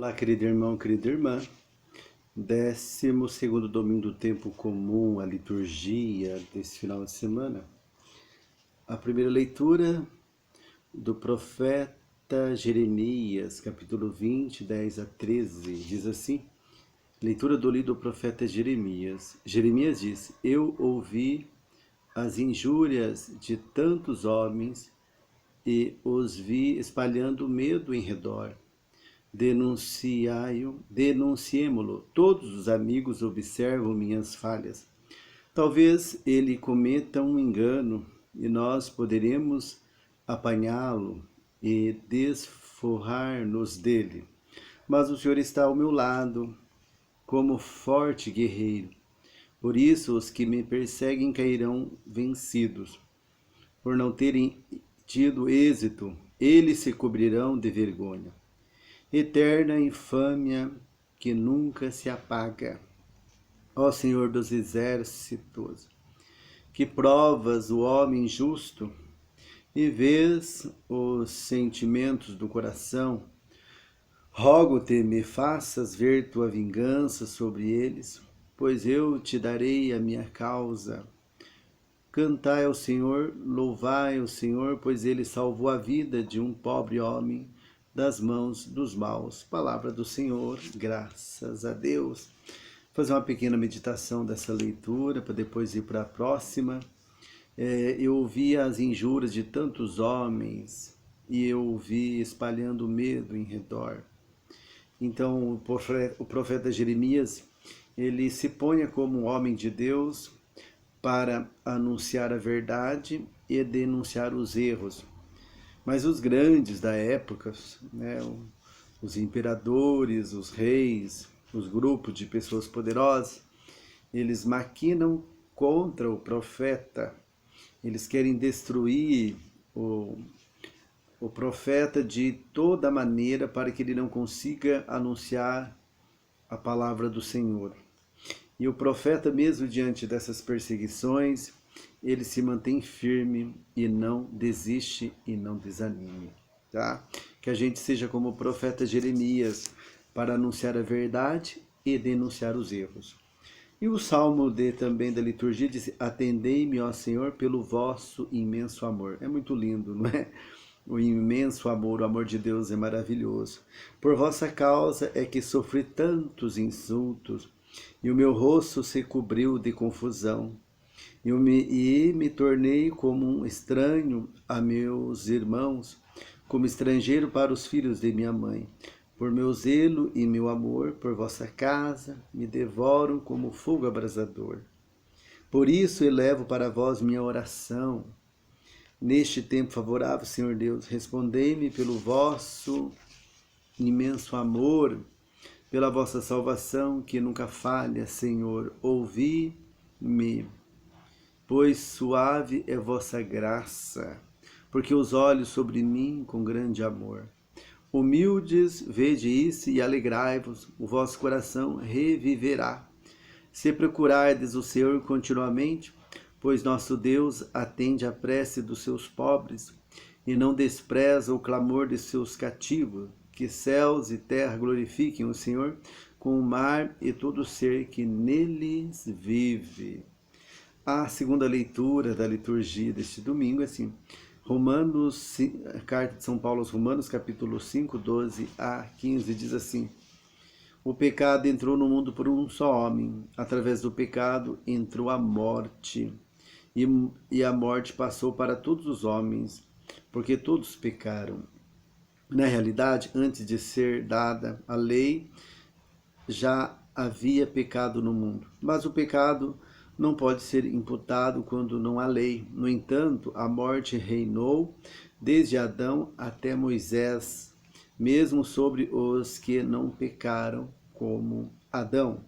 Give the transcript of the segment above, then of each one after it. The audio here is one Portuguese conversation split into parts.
Olá, querido irmão, querida irmã. 12º domingo do tempo comum, a liturgia desse final de semana. A primeira leitura do profeta Jeremias, capítulo 20, 10 a 13, diz assim: leitura do livro do profeta Jeremias. Jeremias diz: eu ouvi as injúrias de tantos homens e os vi espalhando medo em redor. Denunciemo-lo. Todos os amigos observam minhas falhas. Talvez ele cometa um engano e nós poderemos apanhá-lo e desforrar-nos dele. Mas o Senhor está ao meu lado, como forte guerreiro. Por isso os que me perseguem cairão vencidos. Por não terem tido êxito, eles se cobrirão de vergonha. Eterna infâmia que nunca se apaga. Ó Senhor dos exércitos, que provas o homem justo e vês os sentimentos do coração, rogo-te me faças ver tua vingança sobre eles, pois eu te darei a minha causa. Cantai ao Senhor, louvai ao Senhor, pois ele salvou a vida de um pobre homem das mãos dos maus. Palavra do Senhor, graças a Deus. Vou fazer uma pequena meditação dessa leitura, para depois ir para a próxima. Eu ouvi as injúrias de tantos homens, e eu ouvi espalhando medo em redor. Então o profeta Jeremias, ele se põe como um homem de Deus para anunciar a verdade e denunciar os erros. Mas os grandes da época, né, os imperadores, os reis, os grupos de pessoas poderosas, eles maquinam contra o profeta. Eles querem destruir o profeta de toda maneira para que ele não consiga anunciar a palavra do Senhor. E o profeta, mesmo diante dessas perseguições, ele se mantém firme e não desiste e não desanime, tá? Que a gente seja como o profeta Jeremias para anunciar a verdade e denunciar os erros. E o salmo também da liturgia diz: atendei-me, ó Senhor, pelo vosso imenso amor. É muito lindo, não é? O imenso amor, o amor de Deus é maravilhoso. Por vossa causa é que sofri tantos insultos, e o meu rosto se cobriu de confusão. E me tornei como um estranho a meus irmãos, como estrangeiro para os filhos de minha mãe. Por meu zelo e meu amor por vossa casa, me devoram como fogo abrasador. Por isso elevo para vós minha oração. Neste tempo favorável, Senhor Deus, respondei-me pelo vosso imenso amor, pela vossa salvação que nunca falha, Senhor. Ouvi-me, pois suave é vossa graça, porque os olhos sobre mim com grande amor. Humildes, vede isso e alegrai-vos, o vosso coração reviverá. Se procurardes o Senhor continuamente, pois nosso Deus atende à prece dos seus pobres e não despreza o clamor de seus cativos. Que céus e terra glorifiquem o Senhor, com o mar e todo ser que neles vive. A segunda leitura da liturgia deste domingo é assim: Romanos, carta de São Paulo aos Romanos, capítulo 5, 12 a 15, diz assim: o pecado entrou no mundo por um só homem, através do pecado entrou a morte, e a morte passou para todos os homens, porque todos pecaram. Na realidade, antes de ser dada a lei, já havia pecado no mundo, mas o pecado não pode ser imputado quando não há lei. No entanto, a morte reinou desde Adão até Moisés, mesmo sobre os que não pecaram como Adão,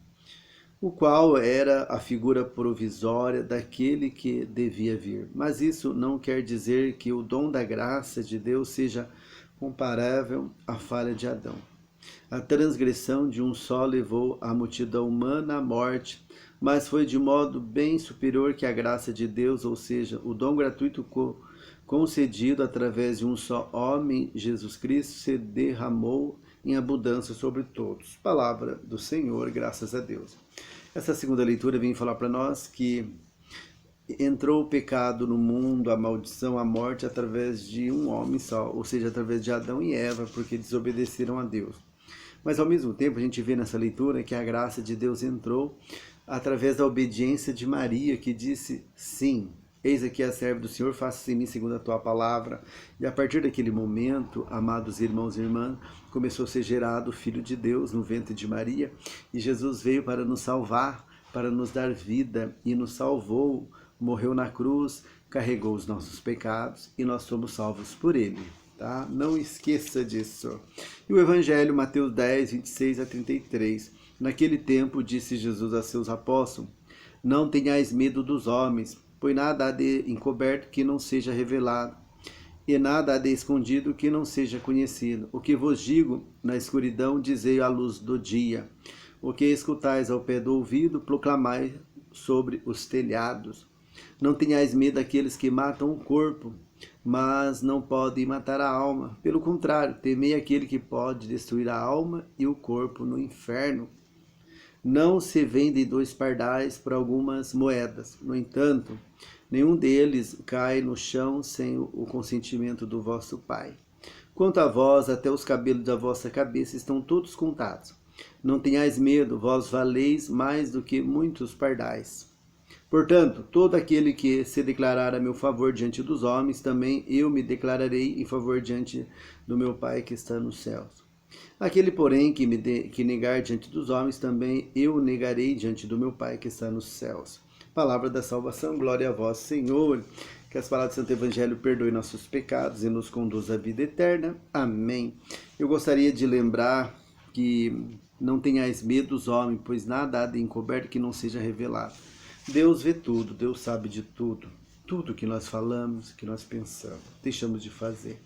o qual era a figura provisória daquele que devia vir. Mas isso não quer dizer que o dom da graça de Deus seja comparável à falha de Adão. A transgressão de um só levou a multidão humana à morte, mas foi de modo bem superior que a graça de Deus, ou seja, o dom gratuito concedido através de um só homem, Jesus Cristo, se derramou em abundância sobre todos. Palavra do Senhor, graças a Deus. Essa segunda leitura vem falar para nós que entrou o pecado no mundo, a maldição, a morte, através de um homem só, ou seja, através de Adão e Eva, porque desobedeceram a Deus. Mas ao mesmo tempo a gente vê nessa leitura que a graça de Deus entrou através da obediência de Maria, que disse sim. Eis aqui a serva do Senhor, faça-se em mim segundo a tua palavra. E a partir daquele momento, amados irmãos e irmãs, começou a ser gerado o Filho de Deus no ventre de Maria. E Jesus veio para nos salvar, para nos dar vida e nos salvou. Morreu na cruz, carregou os nossos pecados e nós somos salvos por ele. Tá? Não esqueça disso. E o Evangelho, Mateus 10, 26 a 33. Naquele tempo disse Jesus a seus apóstolos: não tenhais medo dos homens, pois nada há de encoberto que não seja revelado, e nada há de escondido que não seja conhecido. O que vos digo na escuridão, dizei à luz do dia. O que escutais ao pé do ouvido, proclamai sobre os telhados. Não tenhais medo daqueles que matam o corpo, mas não podem matar a alma. Pelo contrário, temei aquele que pode destruir a alma e o corpo no inferno. Não se vendem 2 pardais por algumas moedas. No entanto, nenhum deles cai no chão sem o consentimento do vosso Pai. Quanto a vós, até os cabelos da vossa cabeça estão todos contados. Não tenhais medo, vós valeis mais do que muitos pardais. Portanto, todo aquele que se declarar a meu favor diante dos homens, também eu me declararei em favor diante do meu Pai que está nos céus. Aquele, porém, que negar diante dos homens, também eu negarei diante do meu Pai que está nos céus. Palavra da salvação, glória a vós, Senhor. Que as palavras do Santo Evangelho perdoem nossos pecados e nos conduz à vida eterna. Amém. Eu gostaria de lembrar que não tenhais medo dos homens, pois nada há de encoberto que não seja revelado. Deus vê tudo, Deus sabe de tudo. Tudo que nós falamos, que nós pensamos, deixamos de fazer.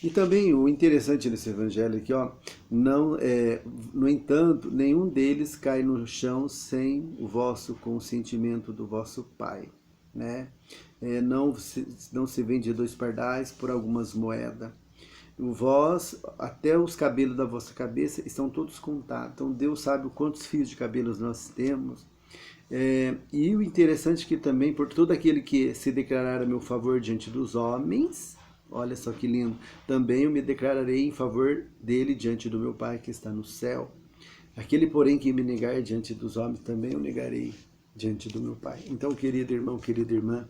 E também o interessante nesse evangelho aqui, no entanto, nenhum deles cai no chão sem o vosso consentimento do vosso Pai, né? Não se vende 2 pardais por algumas moedas. Vós, até os cabelos da vossa cabeça estão todos contados. Então Deus sabe quantos fios de cabelos nós temos. E o interessante é que também, por todo aquele que se declarar a meu favor diante dos homens, olha só que lindo, também eu me declararei em favor dele diante do meu Pai que está no céu. Aquele, porém, que me negar diante dos homens, também eu negarei diante do meu Pai. Então, querido irmão, querida irmã,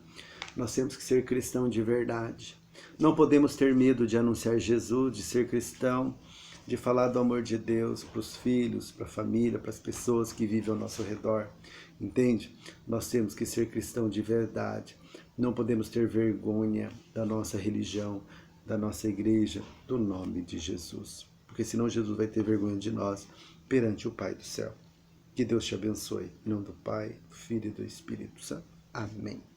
nós temos que ser cristão de verdade. Não podemos ter medo de anunciar Jesus, de ser cristão, de falar do amor de Deus para os filhos, para a família, para as pessoas que vivem ao nosso redor. Entende? Nós temos que ser cristão de verdade. Não podemos ter vergonha da nossa religião, da nossa igreja, do nome de Jesus. Porque senão Jesus vai ter vergonha de nós perante o Pai do céu. Que Deus te abençoe. Em nome do Pai, do Filho e do Espírito Santo. Amém.